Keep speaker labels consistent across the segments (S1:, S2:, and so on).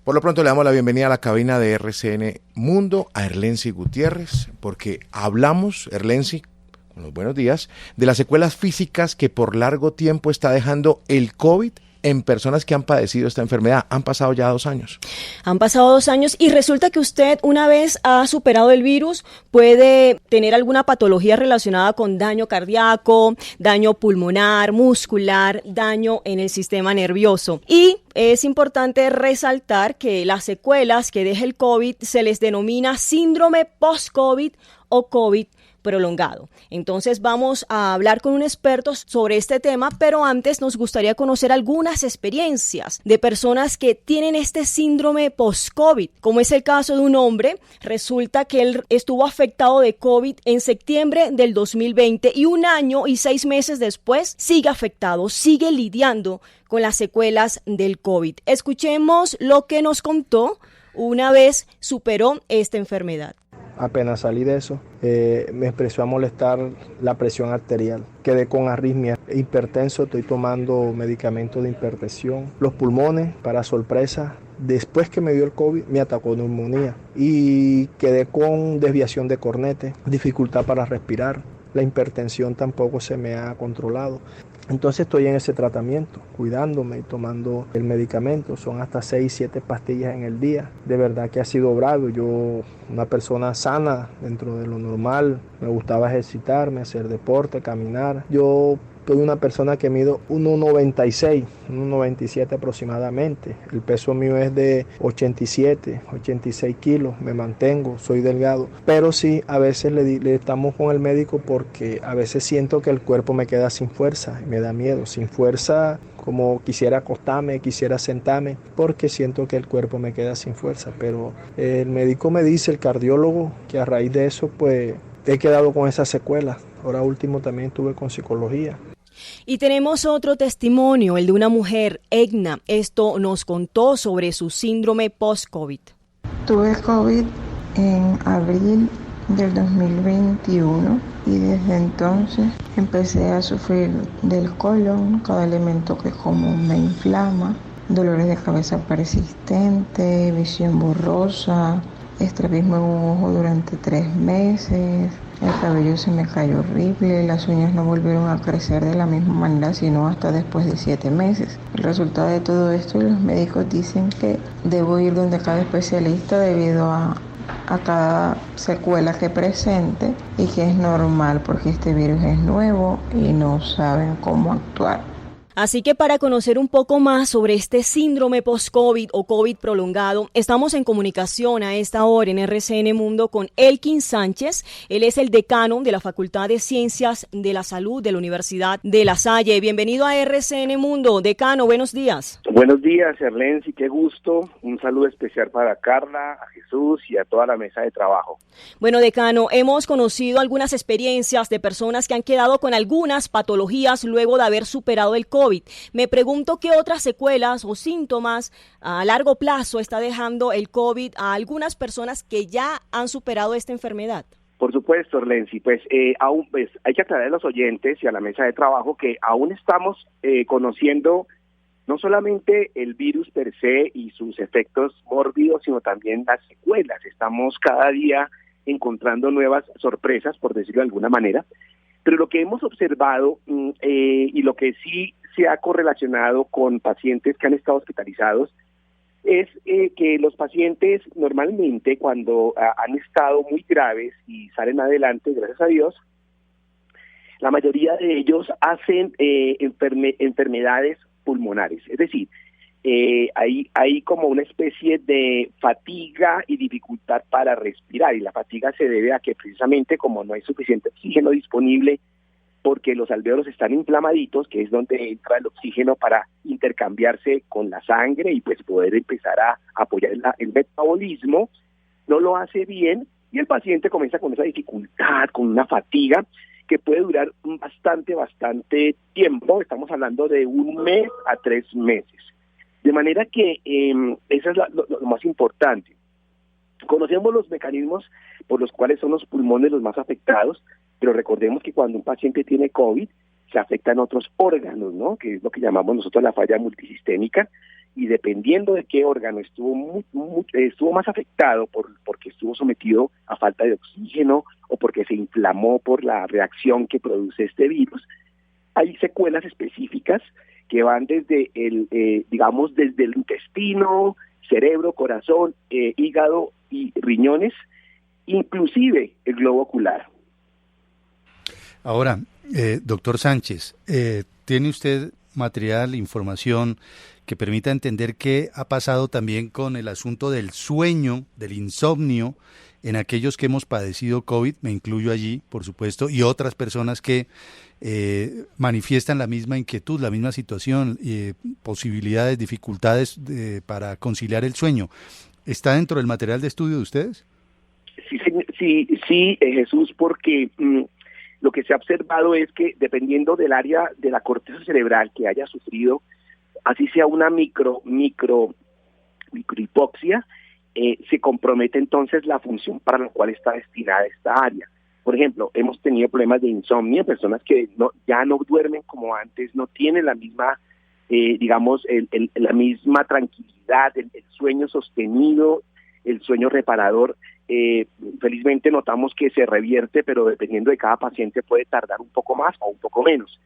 S1: Por lo pronto le damos la bienvenida a la cabina de RCN Mundo a Erlency Gutiérrez, porque hablamos, Erlency, con los buenos días, de las secuelas físicas que por largo tiempo está dejando el COVID en personas que han padecido esta enfermedad. Han pasado ya 2 años.
S2: Han pasado 2 años y resulta que usted, una vez ha superado el virus, puede tener alguna patología relacionada con daño cardíaco, daño pulmonar, muscular, daño en el sistema nervioso. Y es importante resaltar que las secuelas que deja el COVID se les denomina síndrome post-COVID o COVID prolongado. Entonces vamos a hablar con un experto sobre este tema, pero antes nos gustaría conocer algunas experiencias de personas que tienen este síndrome post-COVID, como es el caso de un hombre. Resulta que él estuvo afectado de COVID en septiembre del 2020 y 1 año y 6 meses después sigue afectado, sigue lidiando con las secuelas del COVID. Escuchemos lo que nos contó una vez superó esta enfermedad.
S3: Apenas salí de eso, me empezó a molestar la presión arterial. Quedé con arritmia, hipertenso, estoy tomando medicamentos de hipertensión. Los pulmones, para sorpresa, después que me dio el COVID, me atacó neumonía. Y quedé con desviación de cornete, dificultad para respirar. La hipertensión tampoco se me ha controlado. Entonces estoy en ese tratamiento, cuidándome y tomando el medicamento. Son hasta 6, 7 pastillas en el día. De verdad que ha sido bravo. Yo, una persona sana dentro de lo normal, me gustaba ejercitarme, hacer deporte, caminar. Yo soy una persona que mido 1,96, 1,97 aproximadamente. El peso mío es de 87, 86 kilos. Me mantengo, soy delgado. Pero sí, a veces le estamos con el médico porque a veces siento que el cuerpo me queda sin fuerza. Me da miedo, sin fuerza, como quisiera acostarme, quisiera sentarme, porque siento que el cuerpo me queda sin fuerza. Pero el médico me dice, el cardiólogo, que a raíz de eso, pues he quedado con esa secuela. Ahora último también estuve con psicología.
S2: Y tenemos otro testimonio, el de una mujer, Egna. Esto nos contó sobre su síndrome post-COVID.
S4: Tuve COVID en abril del 2021 y desde entonces empecé a sufrir del colon, cada elemento que como me inflama, dolores de cabeza persistentes, visión borrosa, estrabismo en un ojo durante 3 meses. El cabello se me cayó horrible, las uñas no volvieron a crecer de la misma manera, sino hasta después de 7 meses. El resultado de todo esto, los médicos dicen que debo ir donde cada especialista debido a cada secuela que presente y que es normal porque este virus es nuevo y no saben cómo actuar.
S2: Así que para conocer un poco más sobre este síndrome post-COVID o COVID prolongado, estamos en comunicación a esta hora en RCN Mundo con Elkin Sánchez. Él es el decano de la Facultad de Ciencias de la Salud de la Universidad de La Salle. Bienvenido a RCN Mundo. Decano, buenos días.
S5: Buenos días, Erlency, qué gusto. Un saludo especial para Carla, a Jesús y a toda la mesa de trabajo.
S2: Bueno, decano, hemos conocido algunas experiencias de personas que han quedado con algunas patologías luego de haber superado el COVID. Me pregunto qué otras secuelas o síntomas a largo plazo está dejando el COVID a algunas personas que ya han superado esta enfermedad.
S5: Por supuesto, Erlency, pues aún hay que aclarar a los oyentes y a la mesa de trabajo que aún estamos conociendo no solamente el virus per se y sus efectos mórbidos, sino también las secuelas. Estamos cada día encontrando nuevas sorpresas, por decirlo de alguna manera. Pero lo que hemos observado y lo que sí se ha correlacionado con pacientes que han estado hospitalizados es que los pacientes normalmente cuando han estado muy graves y salen adelante, gracias a Dios, la mayoría de ellos hacen enfermedades pulmonares. Es decir, hay como una especie de fatiga y dificultad para respirar, y la fatiga se debe a que precisamente como no hay suficiente oxígeno disponible porque los alvéolos están inflamaditos, que es donde entra el oxígeno para intercambiarse con la sangre y pues poder empezar a apoyar el metabolismo, no lo hace bien y el paciente comienza con esa dificultad, con una fatiga que puede durar bastante tiempo. Estamos hablando de 1 mes a 3 meses. De manera que eso es lo más importante. Conocemos los mecanismos por los cuales son los pulmones los más afectados, pero recordemos que cuando un paciente tiene COVID, se afectan otros órganos, ¿no? Que es lo que llamamos nosotros la falla multisistémica, y dependiendo de qué órgano estuvo más afectado porque estuvo sometido a falta de oxígeno o porque se inflamó por la reacción que produce este virus, hay secuelas específicas que van desde desde el intestino, cerebro, corazón, hígado y riñones, inclusive el globo ocular.
S6: Ahora, doctor Sánchez, ¿tiene usted material, información que permita entender qué ha pasado también con el asunto del sueño, del insomnio, en aquellos que hemos padecido COVID, me incluyo allí, por supuesto, y otras personas que manifiestan la misma inquietud, la misma situación, posibilidades, dificultades para conciliar el sueño? ¿Está dentro del material de estudio de ustedes?
S5: Sí, Jesús, porque lo que se ha observado es que dependiendo del área de la corteza cerebral que haya sufrido, así sea una microhipoxia, se compromete entonces la función para la cual está destinada esta área. Por ejemplo, hemos tenido problemas de insomnio, personas que ya no duermen como antes, no tienen la misma, la misma tranquilidad, el sueño sostenido, el sueño reparador. Felizmente notamos que se revierte, pero dependiendo de cada paciente puede tardar un poco más o un poco menos.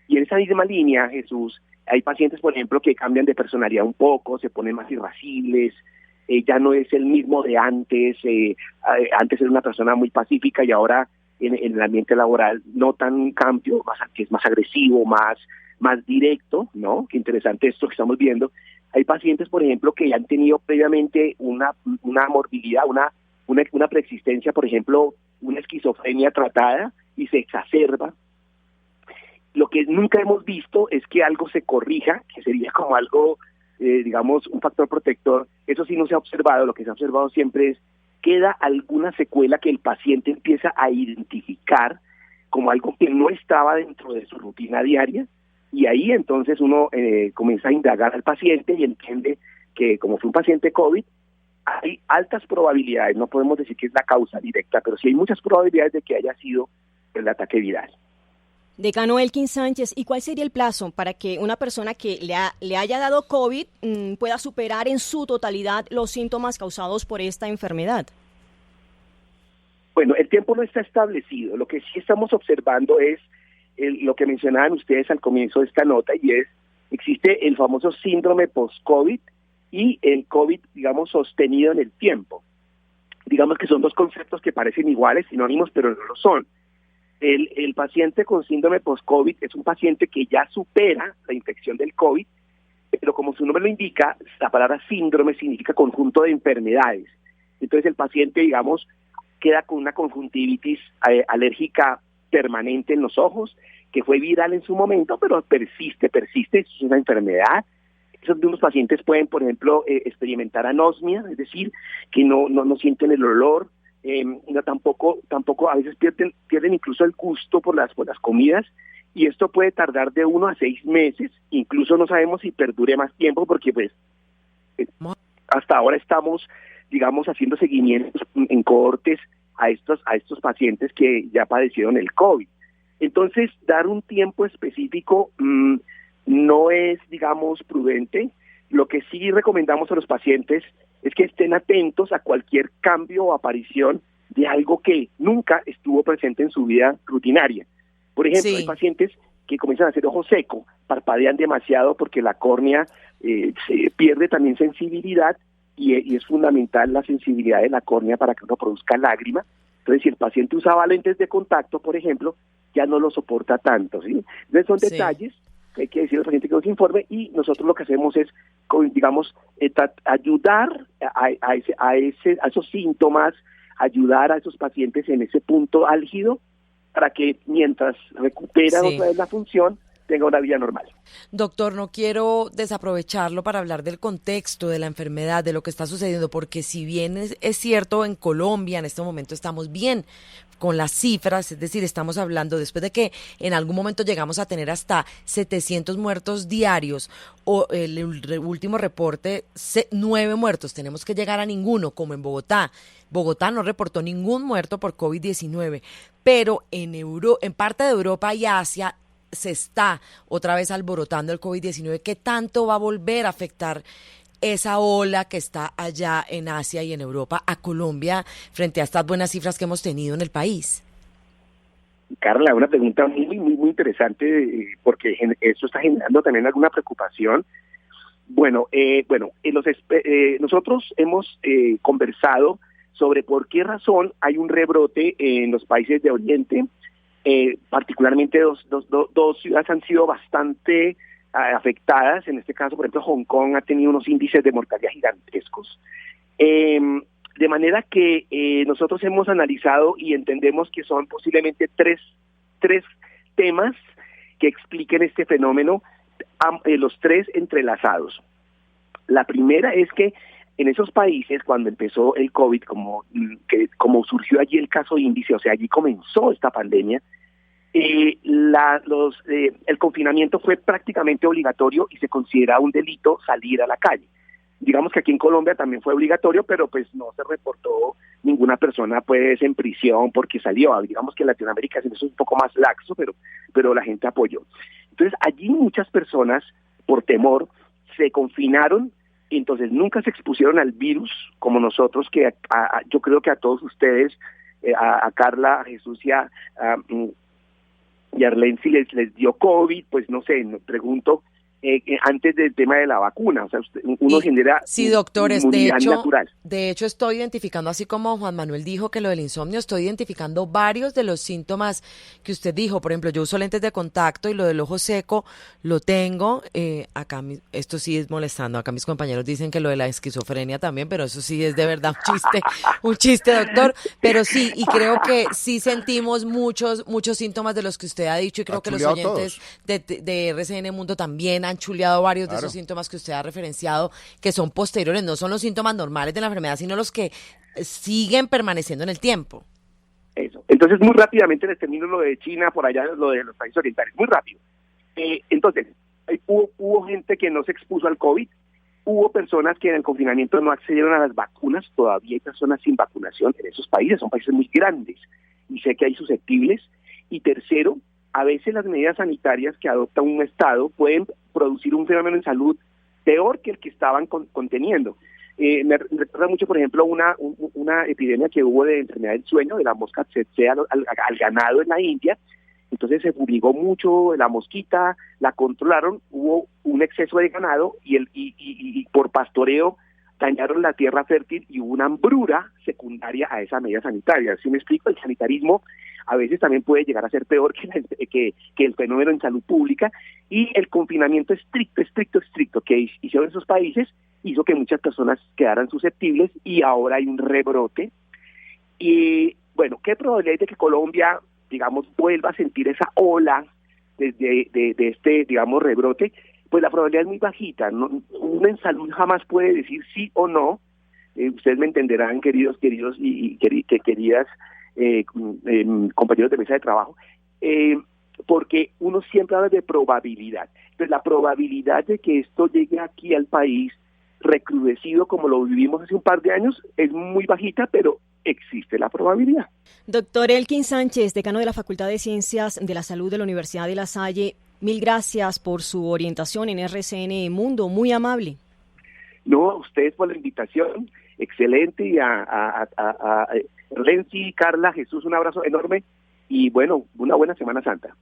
S5: Y en esa misma línea, Jesús, hay pacientes, por ejemplo, que cambian de personalidad un poco, se ponen más irascibles, ya no es el mismo de antes, antes era una persona muy pacífica y ahora en el ambiente laboral notan un cambio que es más agresivo, más directo, ¿no? Qué interesante esto que estamos viendo. Hay pacientes, por ejemplo, que ya han tenido previamente una morbilidad, una preexistencia, por ejemplo, una esquizofrenia tratada y se exacerba. Lo que nunca hemos visto es que algo se corrija, que sería como algo, un factor protector. Eso sí no se ha observado. Lo que se ha observado siempre es queda alguna secuela que el paciente empieza a identificar como algo que no estaba dentro de su rutina diaria, y ahí entonces uno comienza a indagar al paciente y entiende que como fue un paciente COVID, hay altas probabilidades, no podemos decir que es la causa directa, pero sí hay muchas probabilidades de que haya sido el ataque viral.
S2: Decano Elkin Sánchez, ¿y cuál sería el plazo para que una persona que le haya dado COVID pueda superar en su totalidad los síntomas causados por esta enfermedad?
S5: Bueno, el tiempo no está establecido. Lo que sí estamos observando es lo que mencionaban ustedes al comienzo de esta nota, y existe el famoso síndrome post-COVID y el COVID, sostenido en el tiempo. Digamos que son dos conceptos que parecen iguales, sinónimos, pero no lo son. El paciente con síndrome post-COVID es un paciente que ya supera la infección del COVID, pero como su nombre lo indica, la palabra síndrome significa conjunto de enfermedades. Entonces el paciente, queda con una conjuntivitis alérgica permanente en los ojos, que fue viral en su momento, pero persiste, es una enfermedad. Esos mismos pacientes pueden, por ejemplo, experimentar anosmia, es decir, que no sienten el olor, tampoco a veces pierden incluso el gusto por las comidas, y esto puede tardar de 1 a 6 meses, incluso no sabemos si perdure más tiempo, porque hasta ahora estamos, haciendo seguimientos en cohortes a estos pacientes que ya padecieron el COVID. Entonces, dar un tiempo específico no es, prudente. Lo que sí recomendamos a los pacientes es que estén atentos a cualquier cambio o aparición de algo que nunca estuvo presente en su vida rutinaria. Por ejemplo, Hay pacientes que comienzan a hacer ojo seco, parpadean demasiado porque la córnea se pierde también sensibilidad, y es fundamental la sensibilidad de la córnea para que uno produzca lágrima. Entonces, si el paciente usaba lentes de contacto, por ejemplo, ya no lo soporta tanto, ¿sí? Entonces, son detalles que hay que decir al paciente que nos informe, y nosotros lo que hacemos es, ayudar a esos síntomas, ayudar a esos pacientes en ese punto álgido, para que mientras recuperan otra vez la función, tenga una vida normal.
S7: Doctor, no quiero desaprovecharlo para hablar del contexto de la enfermedad, de lo que está sucediendo, porque si bien es cierto, en Colombia en este momento estamos bien con las cifras, es decir, estamos hablando después de que en algún momento llegamos a tener hasta 700 muertos diarios, o el último reporte, 9 muertos, tenemos que llegar a ninguno, como en Bogotá. Bogotá no reportó ningún muerto por COVID-19, pero en parte de Europa y Asia se está otra vez alborotando el COVID-19, ¿qué tanto va a volver a afectar esa ola que está allá en Asia y en Europa a Colombia frente a estas buenas cifras que hemos tenido en el país?
S5: Carla, una pregunta muy interesante, porque eso está generando también alguna preocupación. Nosotros hemos conversado sobre por qué razón hay un rebrote en los países de Oriente. Particularmente dos ciudades han sido bastante afectadas. En este caso, por ejemplo, Hong Kong ha tenido unos índices de mortalidad gigantescos. De manera que nosotros hemos analizado y entendemos que son posiblemente tres temas que expliquen este fenómeno, los tres entrelazados. La primera es que en esos países, cuando empezó el COVID, como surgió allí el caso índice, o sea, allí comenzó esta pandemia, el confinamiento fue prácticamente obligatorio y se considera un delito salir a la calle. Digamos que aquí en Colombia también fue obligatorio, pero pues no se reportó ninguna persona pues en prisión porque salió. Digamos que en Latinoamérica eso es un poco más laxo, pero la gente apoyó. Entonces allí muchas personas, por temor, se confinaron y entonces nunca se expusieron al virus como nosotros, que yo creo que a todos ustedes, a Carla, a Jesús y a Arlensi les dio COVID, pues no sé, me pregunto, antes del tema de la vacuna, o sea, uno genera inmunidad natural.
S7: De hecho, estoy identificando, así como Juan Manuel dijo que lo del insomnio, estoy identificando varios de los síntomas que usted dijo. Por ejemplo, yo uso lentes de contacto y lo del ojo seco lo tengo. Acá, esto sí es molestando. Acá mis compañeros dicen que lo de la esquizofrenia también, pero eso sí es de verdad un chiste, doctor. Pero sí, y creo que sí sentimos muchos síntomas de los que usted ha dicho, y creo que los oyentes de RCN Mundo también han chuleado varios de esos síntomas que usted ha referenciado, que son posteriores, no son los síntomas normales de la enfermedad, sino los que siguen permaneciendo en el tiempo.
S5: Eso. Entonces, muy rápidamente les termino lo de China, por allá lo de los países orientales, muy rápido. Entonces, hubo gente que no se expuso al COVID, hubo personas que en el confinamiento no accedieron a las vacunas, todavía hay personas sin vacunación en esos países, son países muy grandes, y sé que hay susceptibles. Y tercero, a veces las medidas sanitarias que adopta un Estado pueden producir un fenómeno en salud peor que el que estaban conteniendo. Me recuerda mucho, por ejemplo, una epidemia que hubo de enfermedad del sueño, de la mosca tsetse al ganado en la India. Entonces se fumigó mucho la mosquita, la controlaron, hubo un exceso de ganado y por pastoreo dañaron la tierra fértil y hubo una hambruna secundaria a esa medida sanitaria. ¿Sí me explico? El sanitarismo a veces también puede llegar a ser peor que el fenómeno en salud pública, y el confinamiento estricto que hicieron esos países hizo que muchas personas quedaran susceptibles y ahora hay un rebrote. Y bueno, ¿qué probabilidad hay de que Colombia, digamos, vuelva a sentir esa ola de este, digamos, rebrote? Pues la probabilidad es muy bajita. Uno en salud jamás puede decir sí o no. Ustedes me entenderán, queridos y queridas compañeros de mesa de trabajo, porque uno siempre habla de probabilidad. Entonces, la probabilidad de que esto llegue aquí al país recrudecido como lo vivimos hace un par de años es muy bajita, pero existe la probabilidad.
S2: Doctor Elkin Sánchez, decano de la Facultad de Ciencias de la Salud de la Universidad de La Salle, mil gracias por su orientación en RCN Mundo, muy amable.
S5: No, a ustedes por la invitación, excelente, y a Renzi, Carla, Jesús, un abrazo enorme y bueno, una buena Semana Santa.